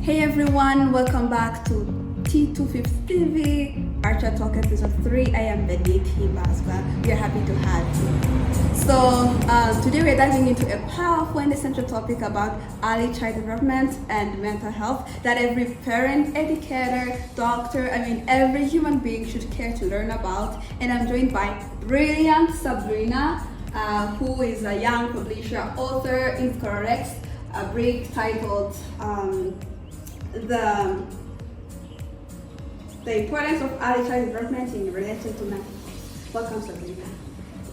Hey everyone, welcome back to T250 TV, Archard Talk episode 3. I am Benit Hibasba. We are happy to have you. So today we are diving into a powerful and essential topic about early child development and mental health that every parent, educator, doctor, every human being should care to learn about. And I'm joined by brilliant Sabrina, who is a young publisher, author in ScholarRx Brick, titled the importance of early child development in relation to mental health. Welcome, Sabrina.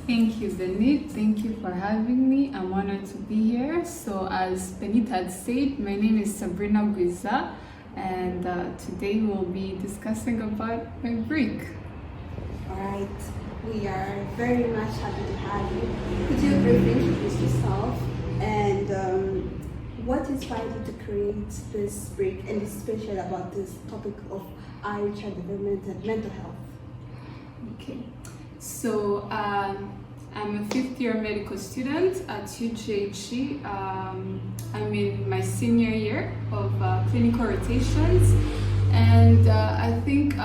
Thank you, Benit. Thank you for having me. I'm honored to be here. So as Benit had said, my name is Sabrina Gwiza, and today we'll be discussing about my brick. All right. We are very much happy to have you. Could you briefly introduce yourself and what inspired you to create this brick, and especially about this topic of early child development and mental health? Okay, so I'm a fifth-year medical student at UGHE. I'm in my senior year of clinical rotations, and I think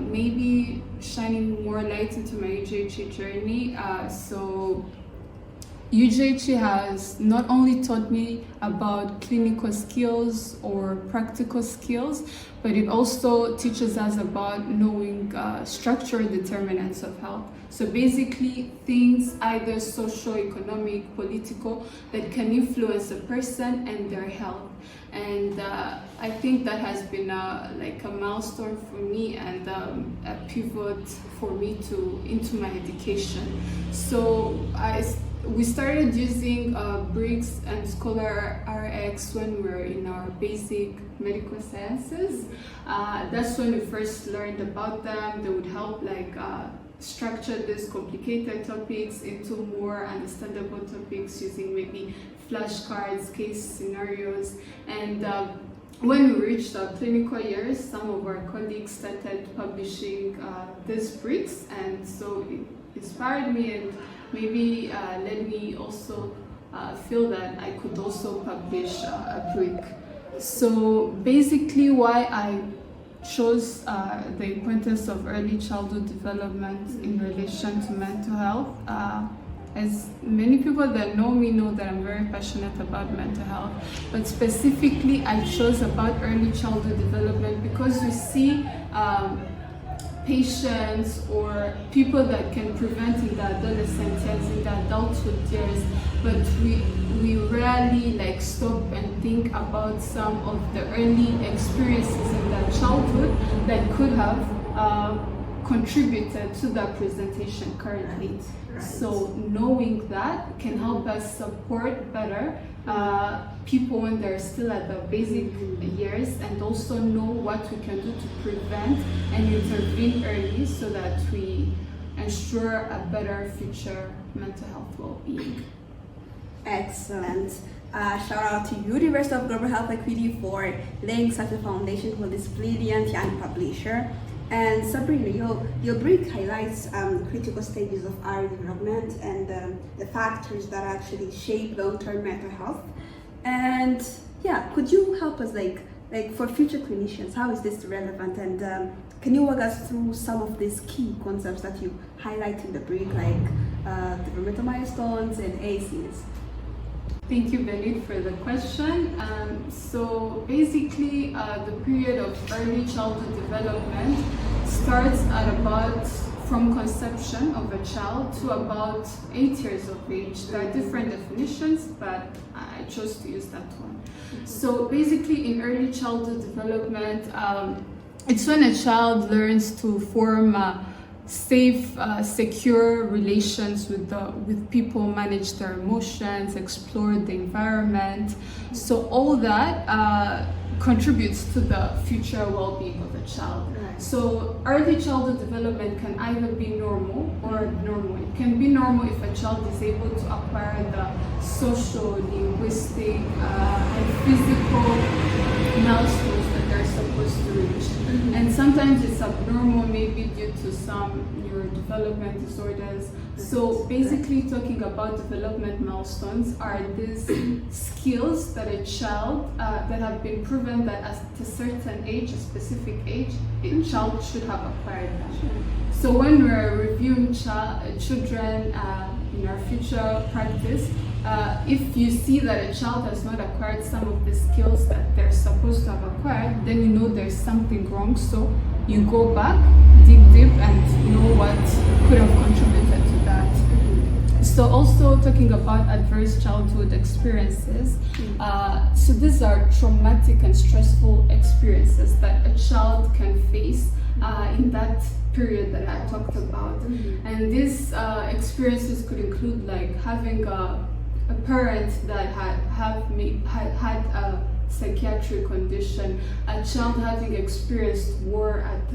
maybe shining more light into my UGHE journey. So UGHE has not only taught me about clinical skills or practical skills, but it also teaches us about knowing structural determinants of health. So basically things either social, economic, political that can influence a person and their health. And I think that has been like a milestone for me and a pivot for me into my education. So we started using Bricks and ScholarRx when we were in our basic medical sciences. That's when we first learned about them. They would help structure these complicated topics into more understandable topics using maybe flashcards, case scenarios. And when we reached our clinical years, some of our colleagues started publishing these bricks, and so it inspired me and maybe let me also feel that I could also publish a brick. So basically why I chose the importance of early childhood development in relation to mental health. As many people that know me know that I'm very passionate about mental health, but specifically I chose about early childhood development because we see patients or people that can prevent in the adolescent years, in the adulthood years, but we rarely stop and think about some of the early experiences in their childhood that could have contributed to that presentation currently. Right. So knowing that can help us support better people when they're still at the basic years, and also know what we can do to prevent and intervene early so that we ensure a better future mental health well-being. Excellent. Shout out to you, the rest of Global Health Equity, for laying such a foundation for this brilliant young publisher. And Sabrina, your brick highlights critical stages of early development and the factors that actually shape long-term mental health. And yeah, could you help us, for future clinicians, how is this relevant? And can you walk us through some of these key concepts that you highlight in the brick, developmental milestones and ACs? Thank you, Benit, for the question. So basically, the period of early childhood development starts at about from conception of a child to about 8 years of age. There are different definitions, but I chose to use that one. So basically, in early childhood development, it's when a child learns to form safe, secure relations with people, manage their emotions, explore the environment. So all that contributes to the future well-being of a child. Right. So early childhood development can either be normal or abnormal. It can be normal if a child is able to acquire the social, linguistic, and physical milestones that they're supposed supposed to reach. And sometimes it's abnormal, maybe due to some neurodevelopment disorders. So basically talking about development milestones are these skills that a child, that have been proven that at a certain age, a specific age, a child should have acquired them. So when we're reviewing children in our future practice, if you see that a child has not acquired some of the skills that they're supposed to have acquired, then you know there's something wrong. So you go back, dig deep, and know what could have contributed to that. So also talking about adverse childhood experiences, so these are traumatic and stressful experiences that a child can face in that period that I talked about. And these experiences could include like having a parent that had a psychiatric condition, a child having experienced war at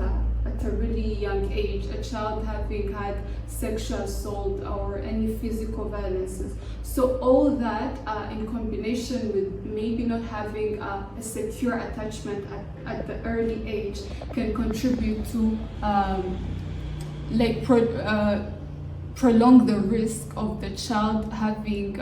a really young age, a child having had sexual assault or any physical violences. So all that in combination with maybe not having a secure attachment at the early age can contribute to prolong the risk of the child having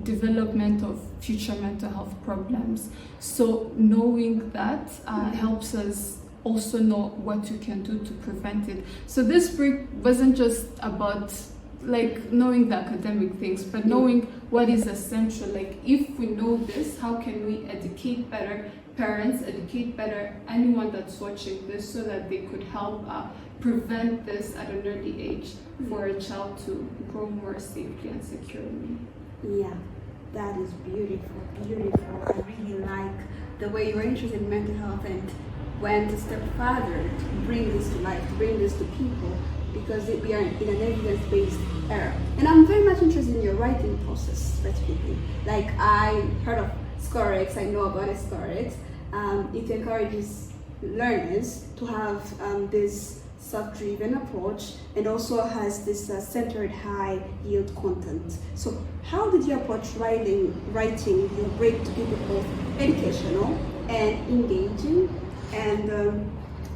development of future mental health problems. So knowing that helps us also know what you can do to prevent it. So this brick wasn't just about like knowing the academic things, but knowing what is essential. Like if we know this, how can we educate better parents, educate better anyone that's watching this, so that they could help prevent this at an early age for a child to grow more safely and securely. Yeah, that is beautiful, beautiful. I really like the way you're interested in mental health and went a step further to bring this to life, to bring this to people, because we are in an evidence-based era. And I'm very much interested in your writing process specifically. Like I heard of ScholarRx, I know about ScholarRx. It encourages learners to have this self-driven approach, and also has this centered high yield content. So how did you approach writing your break to keep it both educational and engaging? And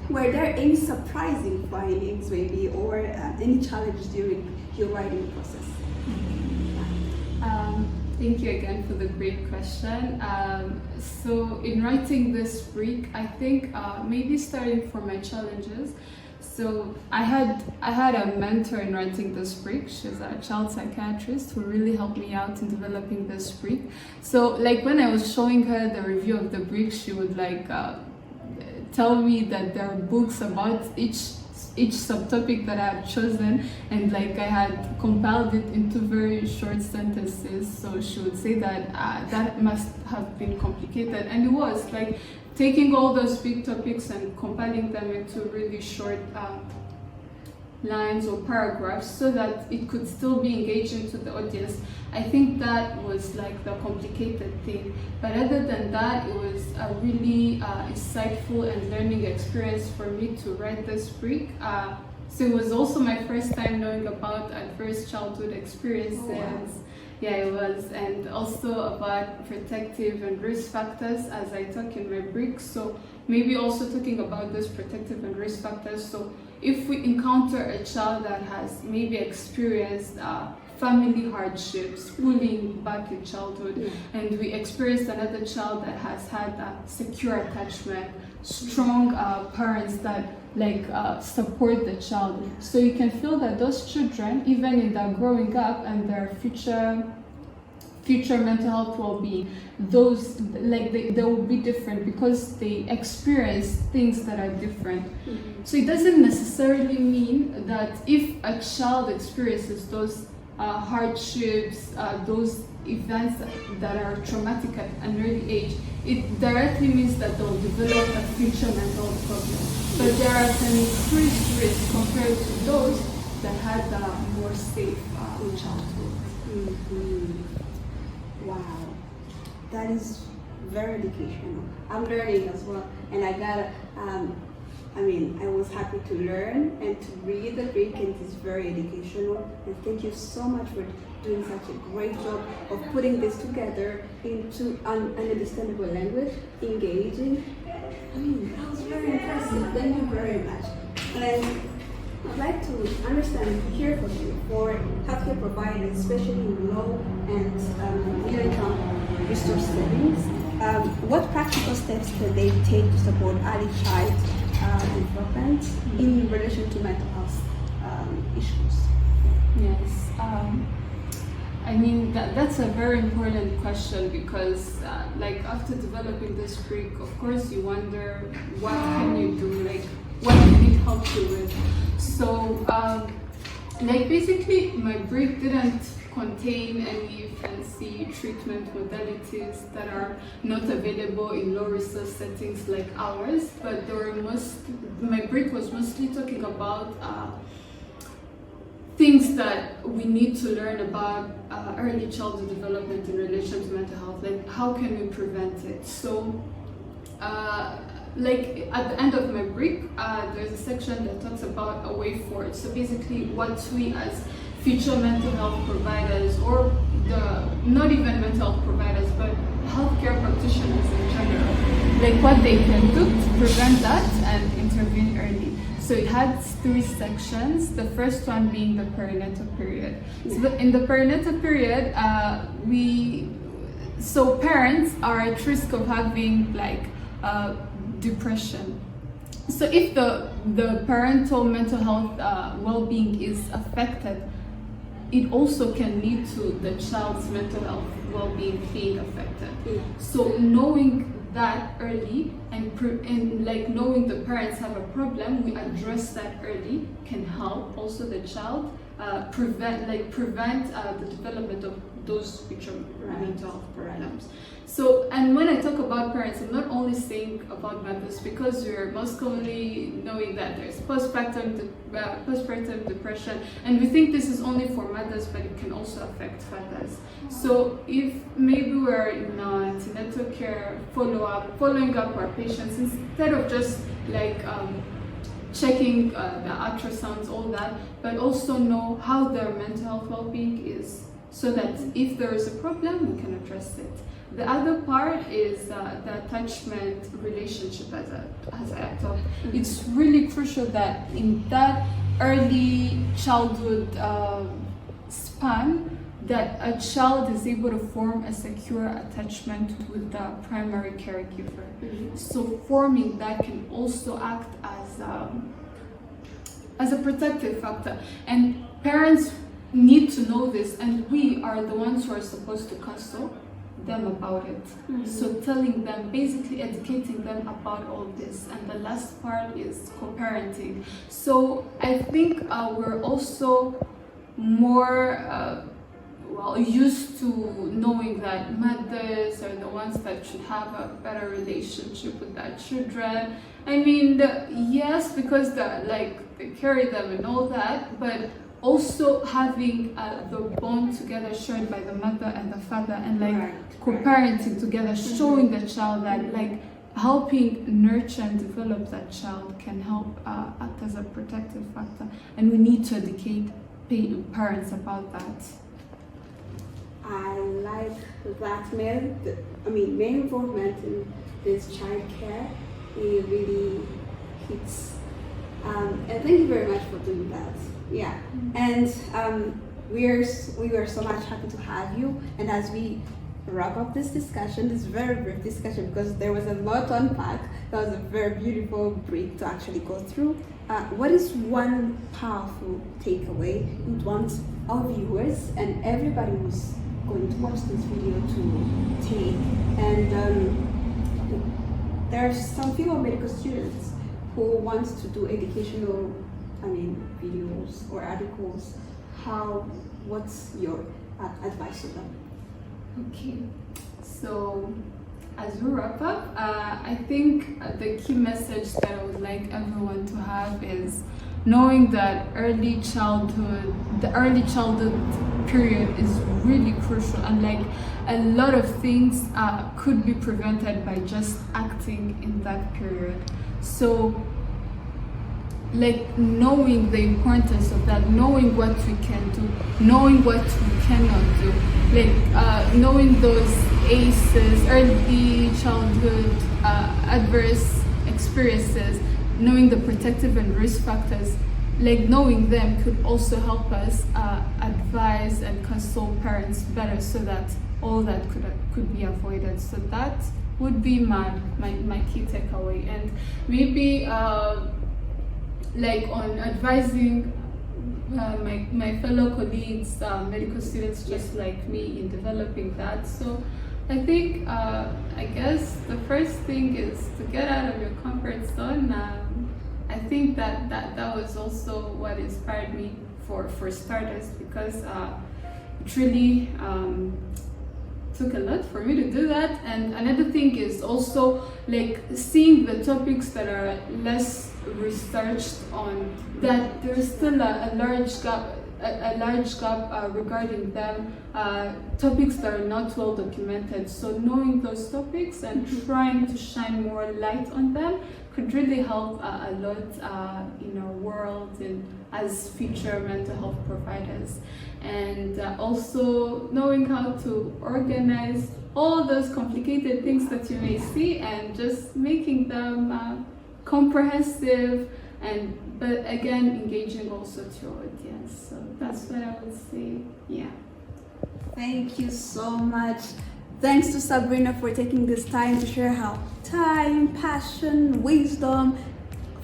were there any surprising findings maybe, or any challenges during your writing process? Thank you again for the great question. So in writing this brick, I think maybe starting from my challenges. So I had a mentor in writing this brick. She's a child psychiatrist who really helped me out in developing this brick. So like when I was showing her the review of the brick, she would like tell me that there are books about each subtopic that I had chosen, and like I had compiled it into very short sentences. So she would say that that must have been complicated, and it was like taking all those big topics and compiling them into really short lines or paragraphs so that it could still be engaging to the audience. I think that was like the complicated thing. But other than that, it was a really insightful and learning experience for me to write this brick. So it was also my first time knowing about adverse childhood experiences. Oh, wow. Yeah, it was, and also about protective and risk factors as I talk in my brick. So maybe also talking about those protective and risk factors. So if we encounter a child that has maybe experienced family hardships, bullying back in childhood, and we experienced another child that has had a secure attachment, strong parents that like support the child. So you can feel that those children, even in their growing up and their future mental health well-being, those like they will be different because they experience things that are different. So it doesn't necessarily mean that if a child experiences those hardships, those events that are traumatic at an early age, it directly means that they'll develop a future mental health problem. But there are an increased risk compared to those that had a more safe childhood. Wow, that is very educational. I'm learning as well, and I gotta I was happy to learn and to read the brick, and it's very educational. And thank you so much for doing such a great job of putting this together into an understandable language, engaging. That was very impressive. Thank you very much. And I'd like to understand, hear from you for healthcare providers, especially in low and middle-income resource settings. What practical steps can they take to support early child development in relation to mental health issues? Yes. That's a very important question because after developing this brick, of course you wonder what can you do, what can it help you with. So basically my brick didn't contain any fancy treatment modalities that are not available in low resource settings like ours, but my brick was mostly talking about things that we need to learn about early childhood development in relation to mental health, like how can we prevent it. So at the end of my brick, there's a section that talks about a way forward. So basically what we as future mental health providers, or not even mental health providers, but healthcare practitioners in general, what they can do to prevent that and intervene early. So it had 3 sections, the first one being the perinatal period. So in the perinatal period, parents are at risk of having depression. So if the parental mental health well-being is affected, it also can lead to the child's mental health well-being being affected. So knowing that early and knowing the parents have a problem, we address that early can help also the child prevent the development of those future mental health problems. So, and when I talk about parents, I'm not only saying about mothers, because we're most commonly knowing that there's postpartum depression, and we think this is only for mothers, but it can also affect fathers. So if maybe we're in antenatal care following up our patients, instead of just checking the ultrasounds, all that, but also know how their mental health well-being is, so that if there is a problem, we can address it. The other part is the attachment relationship, as I talked. It's really crucial that in that early childhood span, that a child is able to form a secure attachment with the primary caregiver. So forming that can also act as a protective factor. And parents need to know this, and we are the ones who are supposed to counsel them about it. So telling them, basically educating them about all this. And the last part is co-parenting. So I think we're also more used to knowing that mothers are the ones that should have a better relationship with their children. Yes, because they carry them and all that, but also having the bond together shared by the mother and the father, and co-parenting together, showing the child that helping nurture and develop that child can help act as a protective factor, and we need to educate parents about that. I like that male involvement in this child care. It really hits. And thank you very much for doing that. Yeah, and we are so much happy to have you. And as we wrap up this discussion, this very brief discussion, because there was a lot to unpack, that was a very beautiful brief to actually go through. What is one powerful takeaway you want our viewers and everybody who's going to watch this video to take? And there are some female medical students who want to do educational videos or articles. What's your advice to them? Okay, so as we wrap up, I think the key message that I would like everyone to have is knowing that the early childhood period is really crucial, and a lot of things could be prevented by just acting in that period. So like knowing the importance of that, knowing what we can do, knowing what we cannot do, like knowing those ACEs, early childhood adverse experiences, knowing the protective and risk factors, like knowing them could also help us advise and console parents better, so that all that could be avoided. So that would be my key takeaway. And maybe like on advising my fellow colleagues, medical students just like me, in developing that. So I think I guess the first thing is to get out of your comfort zone. I think that was also what inspired me for starters, because it really took a lot for me to do that. And another thing is also like seeing the topics that are less researched on, that there's still a large gap regarding them, topics that are not well documented. So knowing those topics and trying to shine more light on them could really help a lot in our world and as future mental health providers. And also knowing how to organize all those complicated things that you may see and just making them comprehensive, but again engaging also to your audience. So that's what I would say. Yeah. Thank you so much. Thanks to Sabrina for taking this time to share how time, passion, wisdom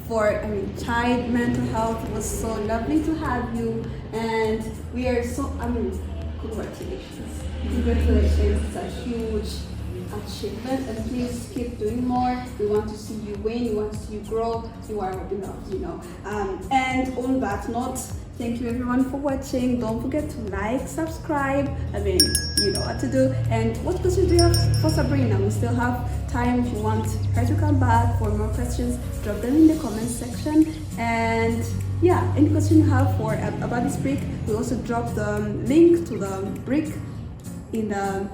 for child mental health. Was so lovely to have you, and we are so congratulations. Congratulations, it's a huge achievement, and please keep doing more. We want to see you win, we want to see you grow. You are enough, and on that note, thank you everyone for watching. Don't forget to like, subscribe. You know what to do. And what questions do you have for Sabrina? We still have time. If you want her to come back for more questions, drop them in the comments section. And yeah, any question you have for about this brick, we also drop the link to the brick in the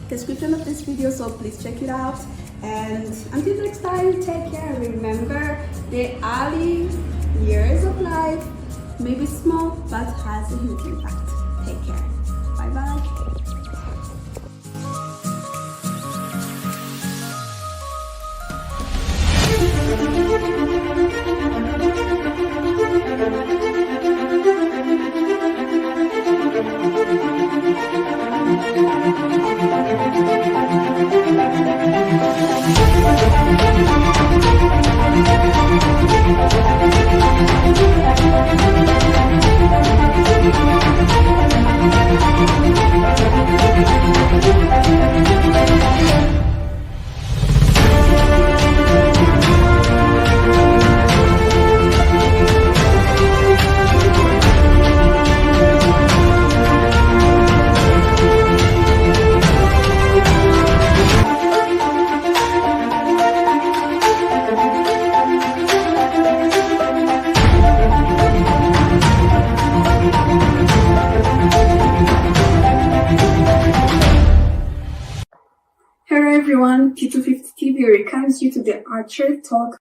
description of this video, so please check it out. And until next time, take care. Remember, the early years of life may be small but has a huge impact. Take care. Bye bye. Hello everyone, T250 TV welcomes you to the Archard Talk